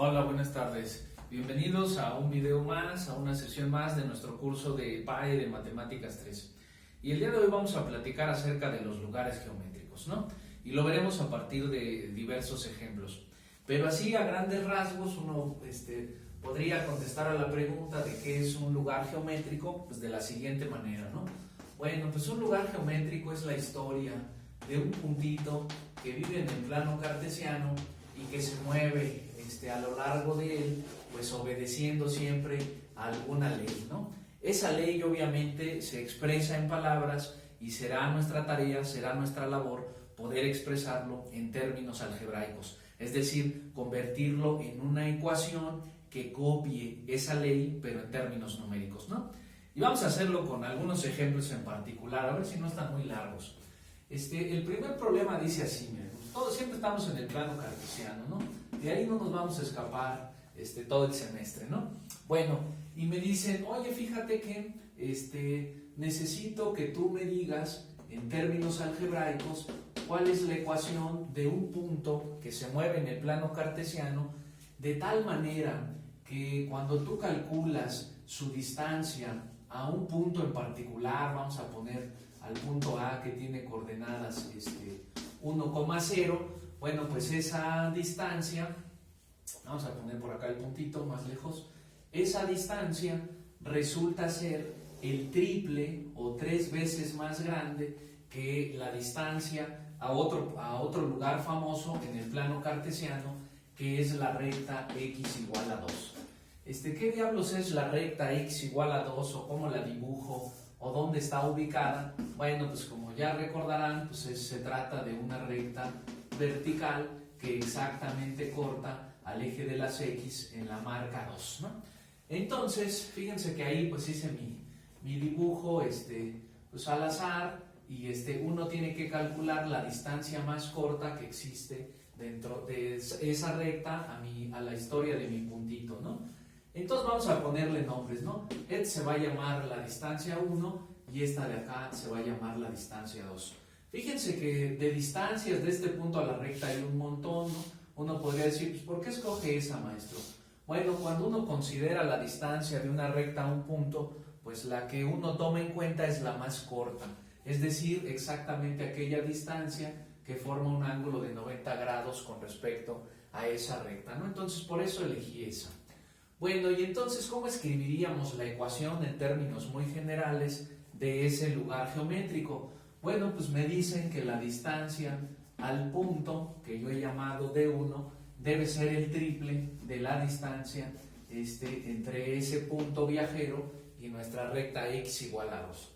Hola, buenas tardes. Bienvenidos a un video más, a una sesión más de nuestro curso de PAE de Matemáticas 3. Y el día de hoy vamos a platicar acerca de los lugares geométricos, ¿no? Y lo veremos a partir de diversos ejemplos. Pero así a grandes rasgos uno podría contestar a la pregunta de qué es un lugar geométrico, pues de la siguiente manera, ¿no? Bueno, pues un lugar geométrico es la historia de un puntito que vive en el plano cartesiano y que se mueve a lo largo de él, pues obedeciendo siempre a alguna ley, ¿no? Esa ley obviamente se expresa en palabras y será nuestra tarea, será nuestra labor poder expresarlo en términos algebraicos, es decir, convertirlo en una ecuación que copie esa ley, pero en términos numéricos, ¿no? Y vamos a hacerlo con algunos ejemplos en particular, a ver si no están muy largos. El primer problema dice así, miren, todos siempre estamos en el plano cartesiano, ¿no? De ahí no nos vamos a escapar todo el semestre, ¿no? Bueno, y me dicen, oye, fíjate que necesito que tú me digas en términos algebraicos cuál es la ecuación de un punto que se mueve en el plano cartesiano de tal manera que cuando tú calculas su distancia a un punto en particular, vamos a poner al punto A que tiene coordenadas 1,0, bueno, pues esa distancia, vamos a poner por acá el puntito más lejos, esa distancia resulta ser el triple o 3 veces más grande que la distancia a otro lugar famoso en el plano cartesiano, que es la recta x igual a 2. ¿Qué diablos es la recta x igual a 2 o cómo la dibujo o dónde está ubicada? Bueno, pues como ya recordarán, pues se trata de una recta vertical que exactamente corta al eje de las x en la marca 2, ¿no? Entonces, fíjense que ahí pues hice mi dibujo pues al azar y uno tiene que calcular la distancia más corta que existe dentro de esa recta a la historia de mi puntito, ¿no? Entonces vamos a ponerle nombres, ¿no? Se va a llamar la distancia 1 y esta de acá se va a llamar la distancia 2. Fíjense que de distancias de este punto a la recta hay un montón, ¿no? Uno podría decir, pues ¿por qué escoge esa, maestro? Bueno, cuando uno considera la distancia de una recta a un punto, pues la que uno toma en cuenta es la más corta, es decir, exactamente aquella distancia que forma un ángulo de 90 grados con respecto a esa recta, ¿no? Entonces por eso elegí esa. Bueno, y entonces, ¿cómo escribiríamos la ecuación en términos muy generales de ese lugar geométrico? Bueno, pues me dicen que la distancia al punto, que yo he llamado D1, debe ser el triple de la distancia entre ese punto viajero y nuestra recta x igual a 2.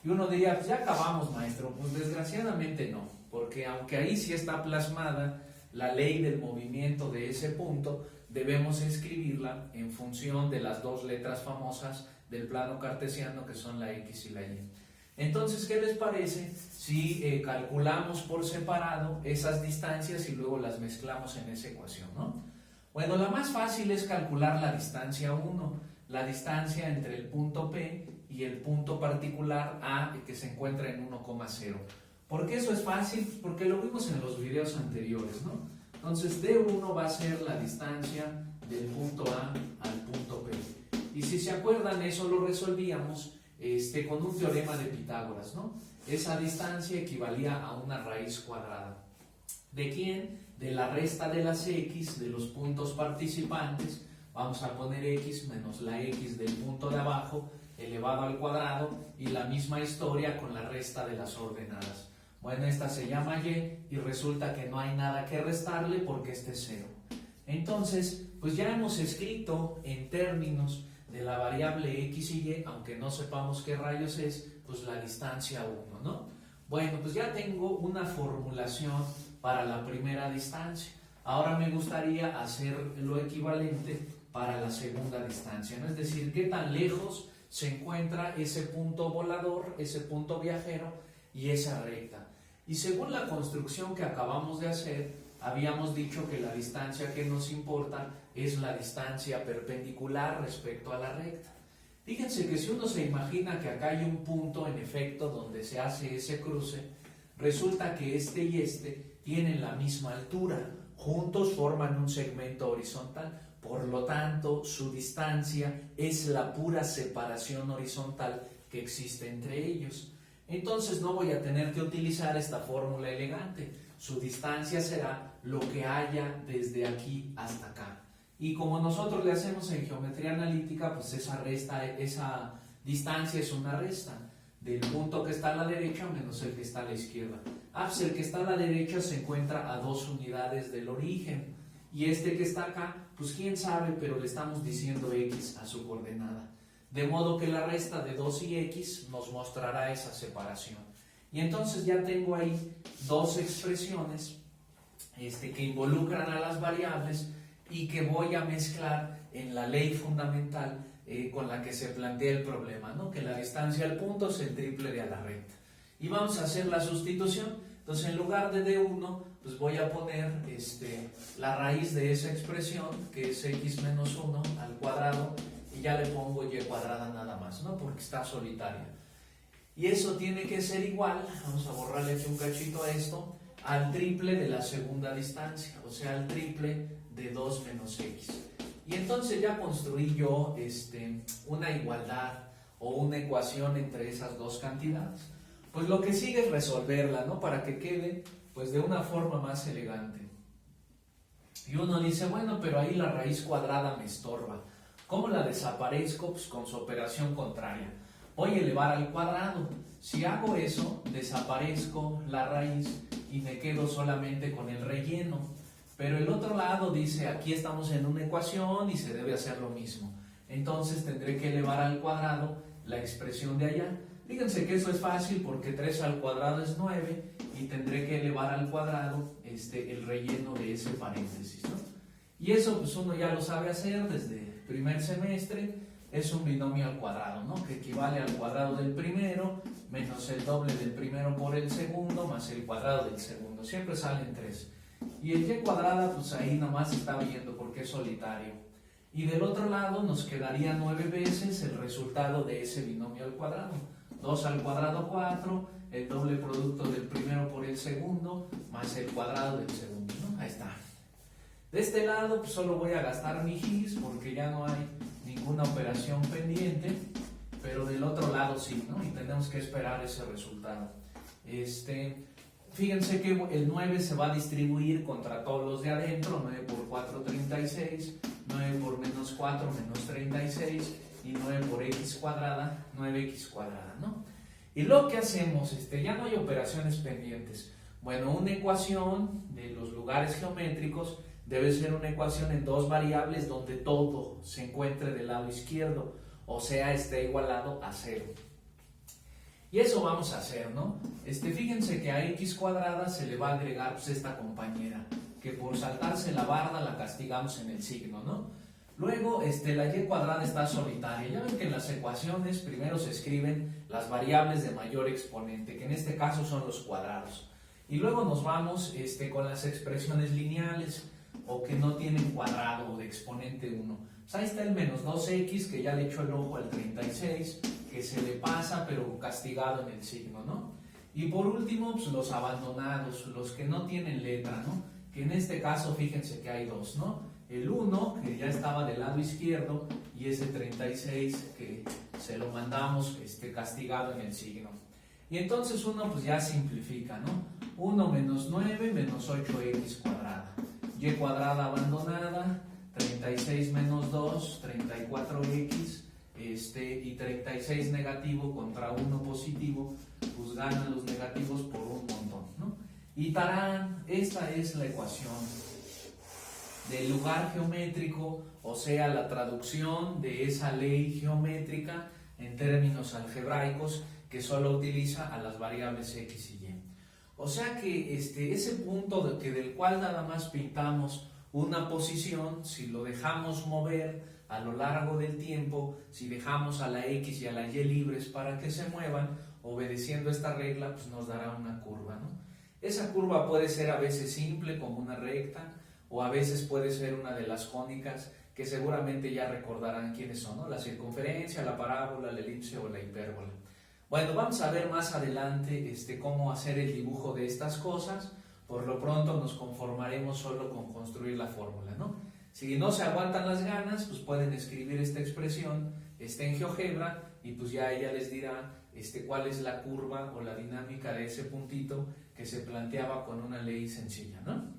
Y uno diría, pues ya acabamos, maestro. Pues desgraciadamente no, porque aunque ahí sí está plasmada la ley del movimiento de ese punto, debemos escribirla en función de las dos letras famosas del plano cartesiano, que son la x y la y. Entonces, ¿qué les parece si calculamos por separado esas distancias y luego las mezclamos en esa ecuación, ¿no? Bueno, la más fácil es calcular la distancia 1, la distancia entre el punto P y el punto particular A que se encuentra en 1,0. ¿Por qué eso es fácil? Pues porque lo vimos en los videos anteriores, ¿no? Entonces D1 va a ser la distancia del punto A al punto P. Y si se acuerdan, eso lo resolvíamos con un teorema de Pitágoras, ¿no? Esa distancia equivalía a una raíz cuadrada. ¿De quién? De la resta de las x de los puntos participantes. Vamos a poner x menos la x del punto de abajo elevado al cuadrado y la misma historia con la resta de las ordenadas. Bueno, esta se llama y resulta que no hay nada que restarle porque es 0. Entonces, pues ya hemos escrito en términos de la variable x y y, aunque no sepamos qué rayos es, pues la distancia 1, ¿no? Bueno, pues ya tengo una formulación para la primera distancia. Ahora me gustaría hacer lo equivalente para la segunda distancia, ¿no? Es decir, qué tan lejos se encuentra ese punto volador, ese punto viajero y esa recta. Y según la construcción que acabamos de hacer, habíamos dicho que la distancia que nos importa es la distancia perpendicular respecto a la recta. Fíjense que si uno se imagina que acá hay un punto en efecto donde se hace ese cruce, resulta que y tienen la misma altura. juntos forman un segmento horizontal. Por lo tanto, su distancia es la pura separación horizontal que existe entre ellos. Entonces no voy a tener que utilizar esta fórmula elegante. Su distancia será lo que haya desde aquí hasta acá. Y como nosotros le hacemos en geometría analítica, pues esa distancia es una resta del punto que está a la derecha menos el que está a la izquierda. Pues el que está a la derecha se encuentra a 2 unidades del origen. Y este que está acá, pues quién sabe, pero le estamos diciendo x a su coordenada. De modo que la resta de 2 y x nos mostrará esa separación. Y entonces ya tengo ahí dos expresiones que involucran a las variables y que voy a mezclar en la ley fundamental con la que se plantea el problema, ¿no? Que la distancia al punto es el triple de a la recta. Y vamos a hacer la sustitución. Entonces, en lugar de d1, pues voy a poner la raíz de esa expresión, que es x menos 1 al cuadrado, y ya le pongo y cuadrada nada más, ¿no? Porque está solitaria. Y eso tiene que ser igual, vamos a borrarle aquí un cachito a esto, al triple de la segunda distancia, o sea, al triple de 2 menos x. Y entonces ya construí yo una igualdad o una ecuación entre esas dos cantidades. Pues lo que sigue es resolverla, ¿no? Para que quede pues de una forma más elegante. Y uno dice, bueno, pero ahí la raíz cuadrada me estorba. ¿Cómo la desaparezco? Pues con su operación contraria. Voy a elevar al cuadrado. Si hago eso, desaparezco la raíz y me quedo solamente con el relleno. Pero el otro lado dice, aquí estamos en una ecuación y se debe hacer lo mismo. Entonces tendré que elevar al cuadrado la expresión de allá. Fíjense que eso es fácil porque 3 al cuadrado es 9 y tendré que elevar al cuadrado el relleno de ese paréntesis, ¿no? Y eso pues uno ya lo sabe hacer desde primer semestre. Es un binomio al cuadrado, ¿no? Que equivale al cuadrado del primero menos el doble del primero por el segundo más el cuadrado del segundo. Siempre salen 3. Y el y cuadrada pues ahí nomás está viendo porque es solitario. Y del otro lado nos quedaría 9 veces el resultado de ese binomio al cuadrado. 2 al cuadrado 4, el doble producto del primero por el segundo, más el cuadrado del segundo, ¿no? Ahí está. De este lado pues solo voy a gastar mi gis porque ya no hay ninguna operación pendiente, pero del otro lado sí, ¿no? Y tenemos que esperar ese resultado. Fíjense que el 9 se va a distribuir contra todos los de adentro, 9 por 4, 36, 9 por menos 4, menos 36, y 9 por x cuadrada, 9x cuadrada, ¿no? Y lo que hacemos, ya no hay operaciones pendientes. Bueno, una ecuación de los lugares geométricos debe ser una ecuación en dos variables donde todo se encuentre del lado izquierdo, o sea, esté igualado a 0. Y eso vamos a hacer, ¿no? Fíjense que a x cuadrada se le va a agregar pues, esta compañera, que por saltarse la barda la castigamos en el signo, ¿no? Luego, la y cuadrada está solitaria. Ya ven que en las ecuaciones primero se escriben las variables de mayor exponente, que en este caso son los cuadrados. Y luego nos vamos con las expresiones lineales, o que no tienen cuadrado o de exponente 1. Pues ahí está el menos 2x, que ya le echó el ojo al 36, que se le pasa, pero castigado en el signo, ¿no? Y por último, pues los abandonados, los que no tienen letra, ¿no? Que en este caso, fíjense que hay dos, ¿no? El 1, que ya estaba del lado izquierdo, y ese 36, que se lo mandamos castigado en el signo. Y entonces uno pues ya simplifica, ¿no? 1 menos 9 menos 8x cuadrada. Y cuadrada abandonada, 36 menos 2, 34x, y 36 negativo contra 1 positivo, pues ganan los negativos por un montón, ¿no? Y tarán, esta es la ecuación del lugar geométrico, o sea, la traducción de esa ley geométrica en términos algebraicos que solo utiliza a las variables x y y. O sea que ese punto del cual nada más pintamos una posición, si lo dejamos mover a lo largo del tiempo, si dejamos a la x y a la y libres para que se muevan, obedeciendo esta regla, pues nos dará una curva, ¿no? Esa curva puede ser a veces simple, como una recta, o a veces puede ser una de las cónicas, que seguramente ya recordarán quiénes son, ¿no? La circunferencia, la parábola, la elipse o la hipérbola. Bueno, vamos a ver más adelante cómo hacer el dibujo de estas cosas. Por lo pronto nos conformaremos solo con construir la fórmula, ¿no? Si no se aguantan las ganas, pues pueden escribir esta expresión, está en GeoGebra, y pues ya ella les dirá cuál es la curva o la dinámica de ese puntito que se planteaba con una ley sencilla, ¿no?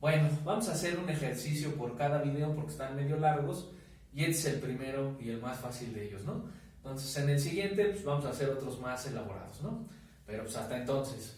Bueno, vamos a hacer un ejercicio por cada video porque están medio largos, y este es el primero y el más fácil de ellos, ¿no? Entonces en el siguiente pues vamos a hacer otros más elaborados, ¿no? Pero pues hasta entonces.